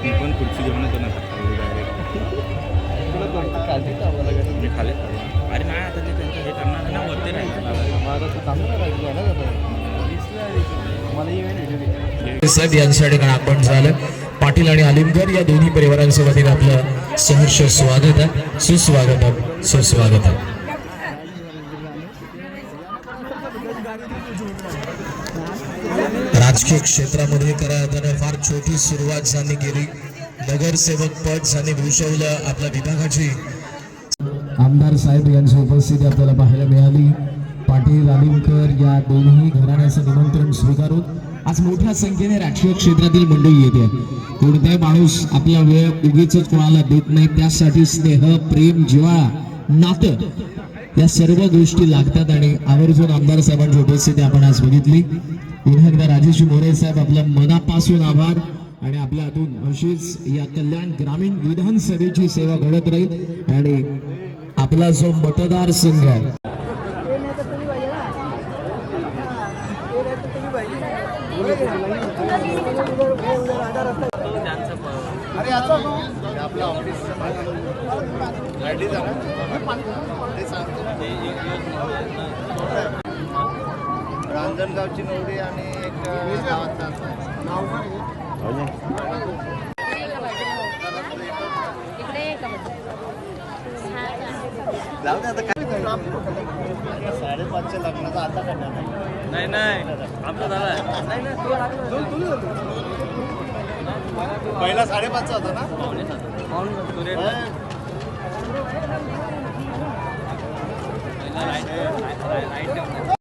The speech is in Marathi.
मी पण खुर्ची घेऊन येतो ना डायरेक्ट खाले. अरे नाही आता ते त्यांचं हे करणार आहे ना वरती साहेब यांसाठी आगमन झालं. पाटील आणि आलिमकर या दोन्ही परिवारांसोबत आपलं सहर्ष स्वागत आहे. सुस्वागत सुस्वागत. राजकीय क्षेत्रामध्ये करायला फार छोटी सुरुवात त्यांनी केली. नगरसेवक पद त्यांनी भूषवलं. आपल्या विभागाची आमदार साहेब यांची उपस्थिती आपल्याला पाहायला मिळाली. पाटील आलिमकर या दोन्ही घराण्याचं निमंत्रण स्वीकारून आज मोठ्या संख्येने राजकीय क्षेत्रातील मंडळी येते. कोणताही माणूस आपला वेळ उगीच कोणाला देत नाही. त्यासाठी स्नेह, प्रेम, जिव्हाळा, नातं या सर्व गोष्टी लागतात आणि आवर्जून आमदार साहेबांची उपस्थिती आपण आज बघितली. पुन्हा एकदा राजेश मोरे साहेब आपल्या मनापासून आभार. आणि आपल्या हातून अशीच या कल्याण ग्रामीण विधानसभेची सेवा घडत राहील. आणि आपला जो मतदारसंघ आहे रांजणगावची नवरी आणि एक जाऊ दे आता काय 5:30 लग्नाचा आता करणार नाही नाही आमचं झालं पहिला 5:30 होता ना. पावणे